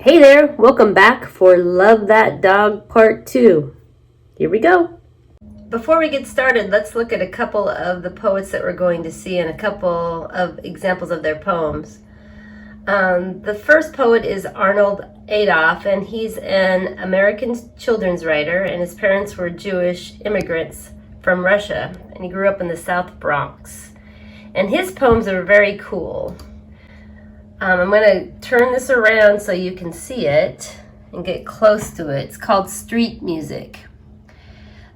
Hey there, welcome back for Love That Dog Part 2. Here we go. Before we get started, let's look at a couple of the poets that we're going to see and a couple of examples of their poems. The first poet is Arnold Adolph, and he's an American children's writer, and his parents were Jewish immigrants from Russia, and he grew up in the South Bronx. And his poems are very cool. I'm going to turn this around so you can see it and get close to it. It's called Street Music.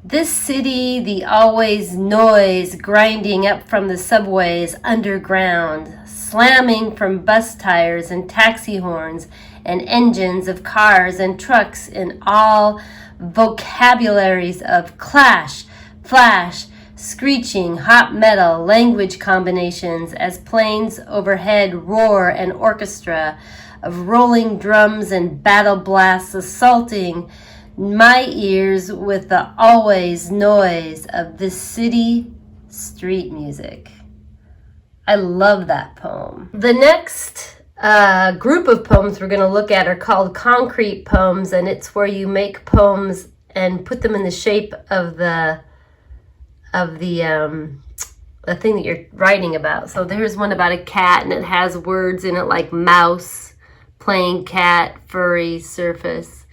This city, the always noise grinding up from the subways underground, slamming from bus tires and taxi horns and engines of cars and trucks in all vocabularies of clash, flash, screeching, hot metal, language combinations as planes overhead roar an orchestra of rolling drums and battle blasts assaulting my ears with the always noise of this city street music. I love that poem. The next group of poems we're going to look at are called concrete poems, and it's where you make poems and put them in the shape of the thing that you're writing about. So there's one about a cat, and it has words in it like mouse, playing cat, furry, surface.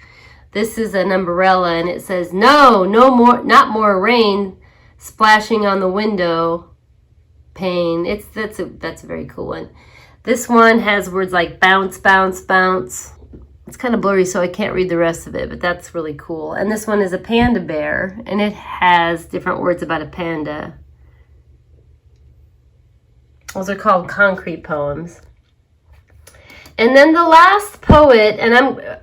This is an umbrella, and it says, no more, not more rain splashing on the window pane. That's a very cool one. This one has words like bounce, bounce, bounce. It's kind of blurry, so I can't read the rest of it, but that's really cool. And this one is a panda bear, and it has different words about a panda. Those are called concrete poems. And then the last poet, and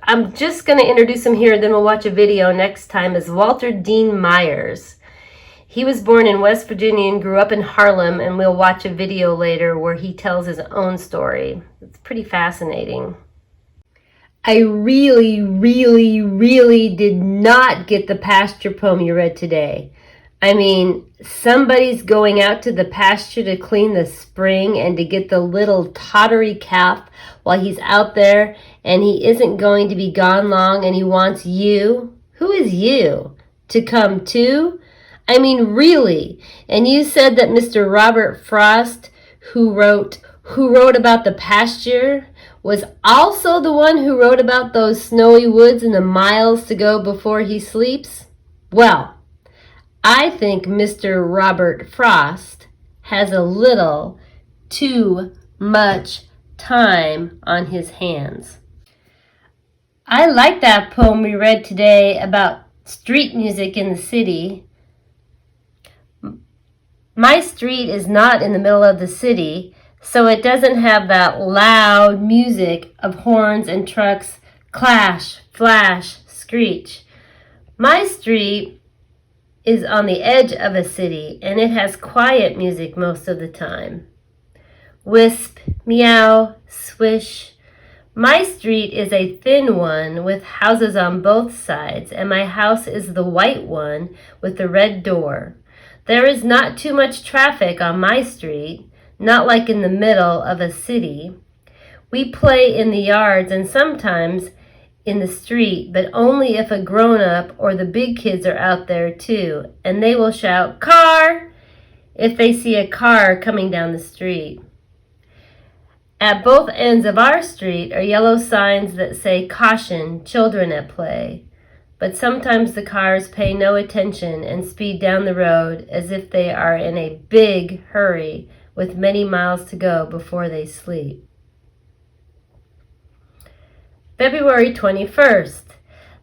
I'm just going to introduce him here, and then we'll watch a video next time, is Walter Dean Myers. He was born in West Virginia and grew up in Harlem, and we'll watch a video later where he tells his own story. It's pretty fascinating. I really, really, really did not get the pasture poem you read today. I mean, somebody's going out to the pasture to clean the spring and to get the little tottery calf while he's out there, and he isn't going to be gone long, and he wants you. Who is you? To come too? I mean, really? And you said that Mr. Robert Frost, who wrote about the pasture, was also the one who wrote about those snowy woods and the miles to go before he sleeps? Well, I think Mr. Robert Frost has a little too much time on his hands. I like that poem we read today about street music in the city. My street is not in the middle of the city, so it doesn't have that loud music of horns and trucks, clash, flash, screech. My street is on the edge of a city, and it has quiet music most of the time. Wisp, meow, swish. My street is a thin one with houses on both sides, and my house is the white one with the red door. There is not too much traffic on my street, not like in the middle of a city. We play in the yards and sometimes in the street, but only if a grown-up or the big kids are out there too, and they will shout, "Car!" if they see a car coming down the street. At both ends of our street are yellow signs that say, "Caution, children at play." But sometimes the cars pay no attention and speed down the road as if they are in a big hurry with many miles to go before they sleep. February 21st.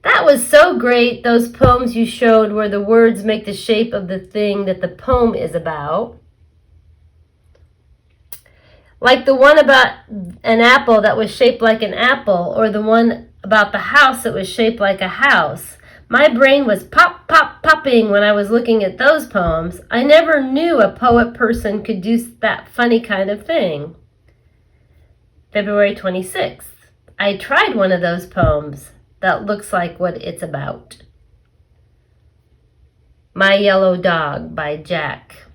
That was so great, those poems you showed where the words make the shape of the thing that the poem is about. Like the one about an apple that was shaped like an apple, or the one about the house that was shaped like a house. My brain was popping when I was looking at those poems. I never knew a poet person could do that funny kind of thing. February 26th. I tried one of those poems that looks like what it's about. My Yellow Dog by Jack.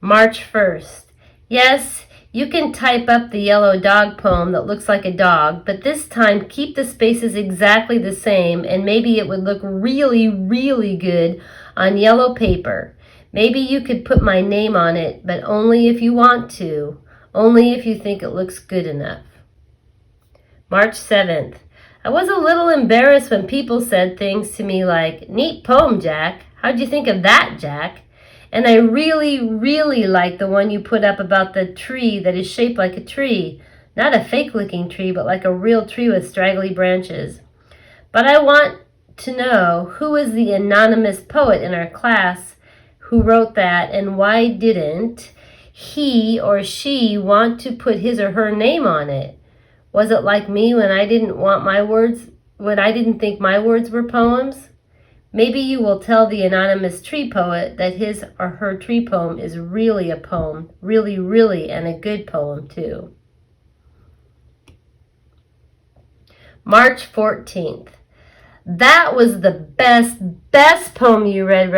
March 1st. Yes, you can type up the yellow dog poem that looks like a dog, but this time keep the spaces exactly the same, and maybe it would look really, really good on yellow paper. Maybe you could put my name on it, but only if you want to, only if you think it looks good enough. March 7th. I was a little embarrassed when people said things to me like, "Neat poem, Jack. How'd you think of that, Jack?" And I really, really like the one you put up about the tree that is shaped like a tree. Not a fake-looking tree, but like a real tree with straggly branches. But I want to know who is the anonymous poet in our class who wrote that, and why didn't he or she want to put his or her name on it? Was it like me when I didn't think my words were poems? Maybe you will tell the anonymous tree poet that his or her tree poem is really a poem, really, really, and a good poem too. March 14th. That was the best poem you read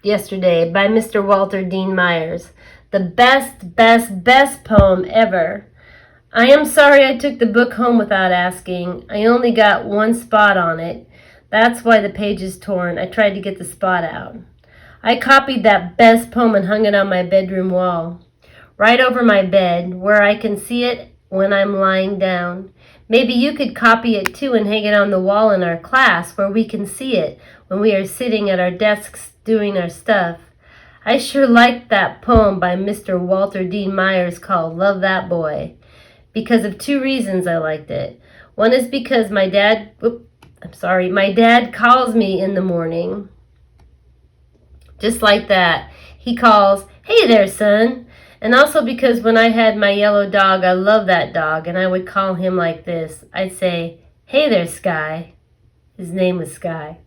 yesterday by Mr. Walter Dean Myers. The best poem ever. I am sorry I took the book home without asking. I only got one spot on it. That's why the page is torn. I tried to get the spot out. I copied that best poem and hung it on my bedroom wall, right over my bed, where I can see it when I'm lying down. Maybe you could copy it too and hang it on the wall in our class where we can see it when we are sitting at our desks doing our stuff. I sure liked that poem by Mr. Walter Dean Myers called Love That Boy. Because of two reasons I liked it. One is because my dad calls me in the morning. Just like that. He calls, "Hey there, son." And also because when I had my yellow dog, I love that dog, and I would call him like this. I'd say, "Hey there, Sky." His name was Sky.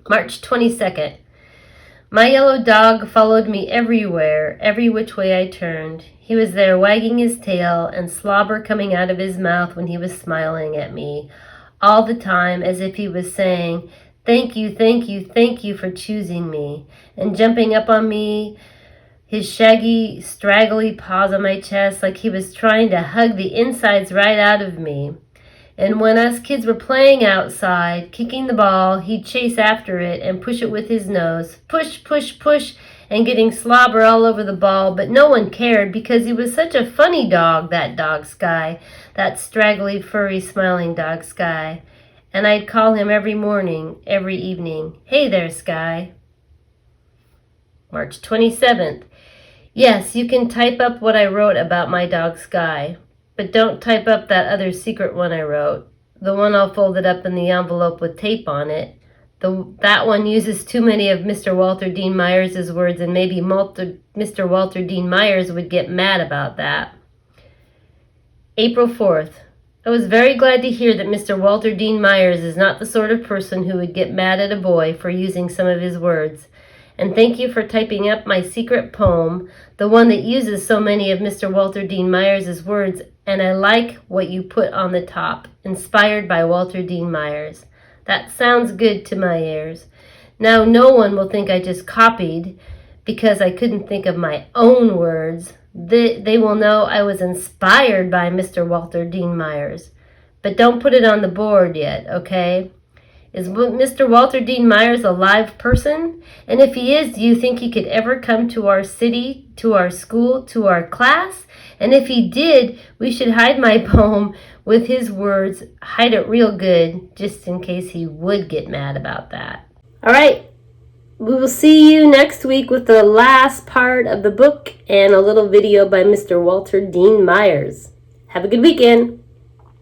March 22nd. My yellow dog followed me everywhere, every which way I turned. He was there wagging his tail and slobber coming out of his mouth when he was smiling at me, all the time as if he was saying, "Thank you, thank you, thank you for choosing me," and jumping up on me, his shaggy, straggly paws on my chest like he was trying to hug the insides right out of me. And when us kids were playing outside, kicking the ball, he'd chase after it and push it with his nose. Push, push, push, and getting slobber all over the ball, but no one cared because he was such a funny dog, that dog Sky, that straggly, furry, smiling dog Sky. And I'd call him every morning, every evening, "Hey there, Sky." March 27th. Yes, you can type up what I wrote about my dog Sky. But don't type up that other secret one I wrote, the one I'll fold it up in the envelope with tape on it. That one uses too many of Mr. Walter Dean Myers' words, and maybe Mr. Walter Dean Myers would get mad about that. April 4th. I was very glad to hear that Mr. Walter Dean Myers is not the sort of person who would get mad at a boy for using some of his words. And thank you for typing up my secret poem, the one that uses so many of Mr. Walter Dean Myers' words, and I like what you put on the top, inspired by Walter Dean Myers. That sounds good to my ears. Now no one will think I just copied because I couldn't think of my own words. They will know I was inspired by Mr. Walter Dean Myers. But don't put it on the board yet, okay? Is Mr. Walter Dean Myers a live person? And if he is, do you think he could ever come to our city, to our school, to our class? And if he did, we should hide my poem with his words, hide it real good, just in case he would get mad about that. All right, we will see you next week with the last part of the book and a little video by Mr. Walter Dean Myers. Have a good weekend.